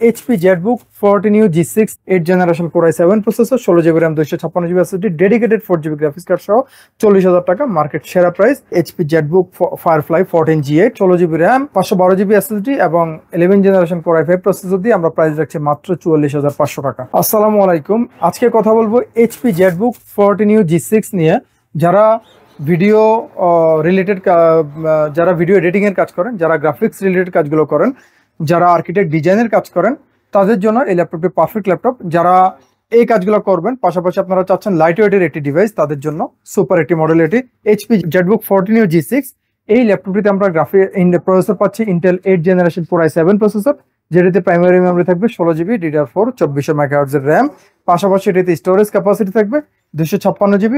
HP ZBook 14U G6 8th generation Core i7 processor 16GB RAM 256GB SSD dedicated 4GB graphics card সহ 40,000 টাকা market সেরা price. HP ZBook Firefly 14G8 16GB RAM 512GB SSD এবং 11th generation Core i5 processor দিয়ে আমরা price রাখছি মাত্র 44,500 টাকা। আসসালামু আলাইকুম, আজকে কথা বলবো HP ZBook 14U G6 নিয়ে। যারা ভিডিও রিলেটেড যারা ভিডিও এডিটিং এর কাজ করেন, যারা গ্রাফিক্স রিলেটেড কাজগুলো করেন, যারা আর্কিটেক্ট ডিজাইনের কাজ করেন, তাদের জন্য এই ল্যাপটপটি পারফেক্ট ল্যাপটপ। যারা এই কাজগুলো করবেন, পাশাপাশি আপনারা চাচ্ছেন লাইট ওয়েটের একটি ডিভাইস, তাদের জন্য সুপার একটি মডেল এটি HP ZBook 14U G6। এই ল্যাপটপটিতে আমরা প্রসেসর পাচ্ছি Intel 8th generation Core i7 processor, যেটিতে প্রাইমারি মেমরি থাকবে 16GB DDR4 2400 MHz এর র্যাম। পাশাপাশি এটিতে স্টোরেজ ক্যাপাসিটি থাকবে 256GB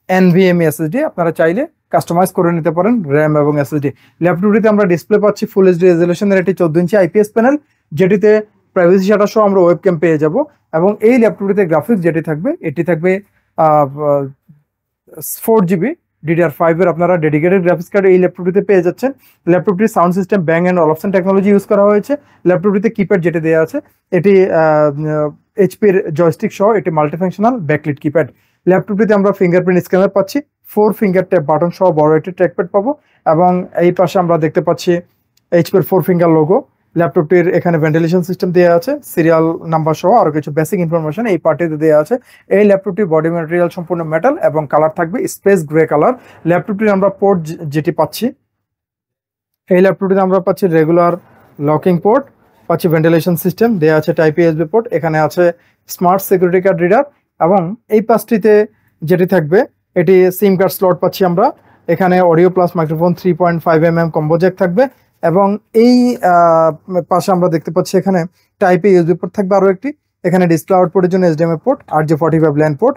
NVMe SSD। আপনারা চাইলে কাস্টমাইজ করে নিতে পারেন র্যাম এবং এসএসডি। ল্যাপটপটিতে আমরা ডিসপ্লে পাচ্ছি ফুল এইচডি রেজোলিউশনের একটি 14 ইঞ্চি IPS প্যানেল, যেটিতে প্রাইভেসি শাটার সহ আমরা ওয়েবক্যাম পেয়ে যাব। এবং এই ল্যাপটপটিতে গ্রাফিক্স যেটি থাকবে, এটি থাকবে 4GB DDR5 এর আপনারা ডেডিকেটেড গ্রাফিক্স কার্ড এই ল্যাপটপটিতে পেয়ে যাচ্ছেন। ল্যাপটপটির sound system Bang and Olufsen technology use করা হয়েছে। ল্যাপটপটিতে কিপ্যাড যেটি দেওয়া আছে, এটি এইচপির জয়স্টিক সহ এটি মাল্টিফাংশনাল ব্যাকলিট কিপ্যাড। ল্যাপটপটিতে আমরা ফিঙ্গারপ্রিন্ট স্ক্যানার পাচ্ছি, 4 ফিঙ্গার ট্যাপ বাটন সহ বড় একটি ট্র্যাকপ্যাড পাবো। এবং এই পাশে আমরা দেখতে পাচ্ছি এইচপির 4 ফিঙ্গার লোগো। ল্যাপটপটির এখানে ভেন্টিলেশন সিস্টেম দেওয়া আছে, সিরিয়াল নাম্বার সহ আরো কিছু বেসিক ইনফরমেশন এই পার্টিতে দেওয়া আছে। এই ল্যাপটপটির বডি ম্যাটেরিয়াল সম্পূর্ণ মেটাল এবং কালার থাকবে স্পেস গ্রে কালার। ল্যাপটপটির আমরা পোর্ট যেটি পাচ্ছি, এই ল্যাপটপটিতে আমরা পাচ্ছি রেগুলার লকিং পোর্ট, পাচ্ছি ভেন্টিলেশন সিস্টেম দেওয়া আছে, টাইপ USB পোর্ট, এখানে আছে স্মার্ট সিকিউরিটি কার্ড রিডার। এবং এই পাশটিতে যেটি থাকবে, এটি সিম কার্ড স্লট পাচ্ছি আমরা। এখানে audio plus microphone 3.5mm combo Jack থাকবে। এবং এই পাশে আমরা দেখতে পাচ্ছি এখানে টাইপ USB পোর্ট থাকবে আরও একটি। এখানে ডিসপ্লে আউটপুটের জন্য HDMI port, RJ45 land port.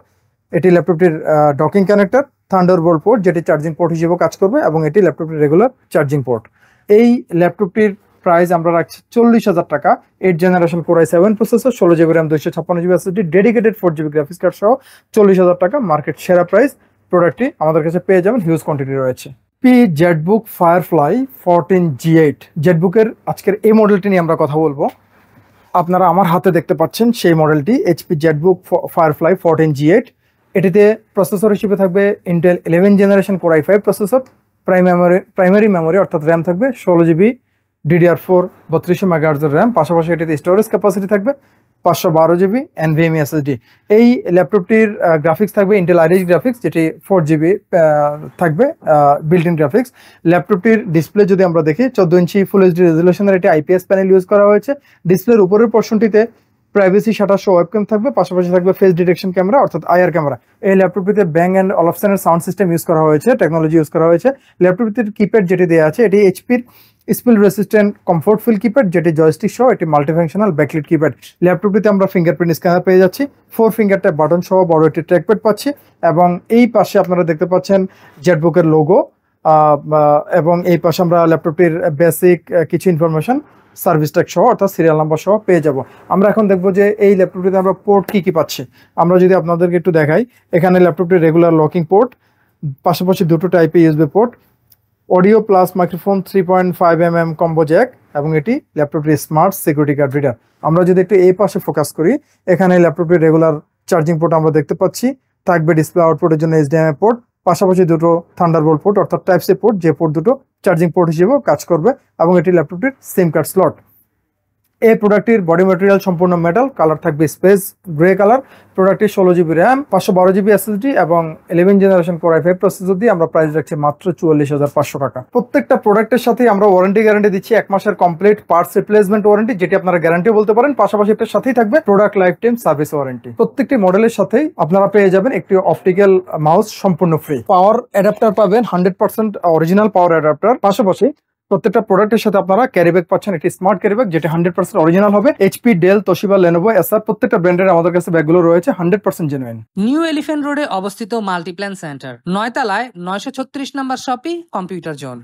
এটি ল্যাপটপটির ডকিং কানেক্টর, থান্ডারবোল্ট পোর্ট যেটি চার্জিং পোর্ট হিসেবেও কাজ করবে, এবং এটি ল্যাপটপটির রেগুলার চার্জিং পোর্ট। এই ল্যাপটপটির প্রাইস আমরা রাখছি 40,000 টাকা। 8th generation Core i7 processor 16GB RAM 256GB SSD dedicated 4GB graphics card সহ 40,000 টাকা মার্কেট সেরা প্রাইস। প্রোডাক্টটি আমাদের কাছে পেয়ে যাবেন, হিউজ কোয়ান্টিটি রয়েছে। ZBook Firefly 14G8 জেটবুকের আজকের এই মডেলটি নিয়ে আমরা কথা বলবো। আপনারা আমার হাতে দেখতে পাচ্ছেন সেই মডেলটি HP ZBook Firefly 14G8। এটিতে প্রসেসর হিসেবে থাকবে Intel 11th generation Core i5 processor. Primary memory অর্থাৎ র্যাম থাকবে 16GB DDR4 3200 MHz এর র্যাম। পাশাপাশি এটিতে স্টোরেজ ক্যাপাসিটি থাকবে 512GB NVMe SSD। এই ল্যাপটপটির গ্রাফিক্স থাকবে ইন্টেল আইরিশ গ্রাফিক্স, যেটি 4GB থাকবে বিল্ট ইন গ্রাফিক্স। ল্যাপটপটির ডিসপ্লে যদি আমরা দেখি, 14 ইঞ্চি ফুল এইচডি রেজোলিউশনের একটি IPS প্যানেল ইউজ করা হয়েছে। ডিসপ্লের উপরের পোর্শনটিতে প্রাইভেসি শাটার সহ ওয়েবক্যাম থাকবে, পাশাপাশি থাকবে ফেস ডিটেকশন ক্যামেরা অর্থাৎ IR ক্যামেরা। এই ল্যাপটপটিতে ব্যাং অ্যান্ড অলপসনের সাউন্ড সিস্টেম ইউজ করা হয়েছে, টেকনোলজি ইউজ করা হয়েছে। ল্যাপটপটির কিপ্যাড যেটি দেওয়া আছে, এটি HPর spill resistant comfort feel keypad, যেটি জয়স্টিক সহ এটি মাল্টিফাংশনাল ব্যাকলিট কিপ্যাড। ল্যাপটপটিতে আমরা ফিঙ্গারপ্রিন্ট স্ক্যানার পেয়ে যাচ্ছি, 4 ফিঙ্গার ট্যাপ বাটন সহ বড় একটি ট্র্যাকপ্যাড পাচ্ছি। এবং এই পাশে আপনারা দেখতে পাচ্ছেন জেটবুকের লোগো। এবং এই পাশে আমরা ল্যাপটপটির বেসিক কিছু ইনফরমেশন সার্ভিস ট্যাগ সহ অর্থাৎ সিরিয়াল নাম্বার সহ পেয়ে যাব। আমরা এখন দেখবো যে এই ল্যাপটপটিতে আমরা পোর্ট কি পাচ্ছি। আমরা যদি আপনাদেরকে একটু দেখাই, এখানে ল্যাপটপটির রেগুলার লকিং পোর্ট, পাশাপাশি দুটো টাইপে USB port, audio plus microphone 3.5mm combo Jack, এবং এটি ল্যাপটপটির স্মার্ট সিকিউরিটি কার্ড রিডার। আমরা যদি একটু এই পাশে ফোকাস করি, এখানে ল্যাপটপটির রেগুলার চার্জিং পোর্ট আমরা দেখতে পাচ্ছি, থাকবে ডিসপ্লে আউটপুটের জন্য HDMI পোর্ট, পাশাপাশি দুটো থান্ডারবোল্ট পোর্ট অর্থাৎ টাইপ সি পোর্ট, যে পোর্ট দুটো চার্জিং পোর্ট হিসেবেও কাজ করবে। এবং এটি ল্যাপটপটির সিম কার্ড স্লট। এই প্রোডাক্টটির বডি ম্যাটেরিয়াল সম্পূর্ণ মেটাল, কালার থাকবে স্পেস গ্রে কালার। প্রোডাক্টটির 16GB RAM 512GB SSD এবং 11th generation Core i5 processor দিয়ে আমরা প্রাইস রাখছি মাত্র 44,500 টাকা। প্রত্যেকটা প্রোডাক্টের সাথে আমরা ওয়ারেন্টি গ্যারান্টি দিচ্ছি, 1 মাসের কমপ্লিট পার্টস রিপ্লেসমেন্ট ওয়ারেন্টি, যেটি আপনারা গ্যারান্টিও বলতে পারেন। পাশাপাশি এটার সাথেই থাকবে product life time service warranty. প্রত্যেকটি মডেলের সাথেই আপনারা পেয়ে যাবেন একটি অপটিক্যাল মাউস সম্পূর্ণ ফ্রি। পাওয়ার অ্যাডাপ্টার পাবেন 100% অরিজিনাল পাওয়ার অ্যাডাপ্টার। পাশাপাশি প্রত্যেকটা প্রোডাক্টের সাথে আপনারা ক্যারিব্যাগ পাচ্ছেন, একটি স্মার্ট ক্যারিব্যাগ যেটা 100% অরিজিনাল হবে। HP, ডেল, তোশিবা, লেনোভো, এসার প্রত্যেকটা ব্র্যান্ডের আমাদের কাছে ব্যাগগুলো রয়েছে 100% জেনুইন। নিউ এলিফ্যান্ট রোডে অবস্থিত মাল্টিপ্ল্যান সেন্টার, 9 তলায় 936 নম্বর শপি কম্পিউটার জোন।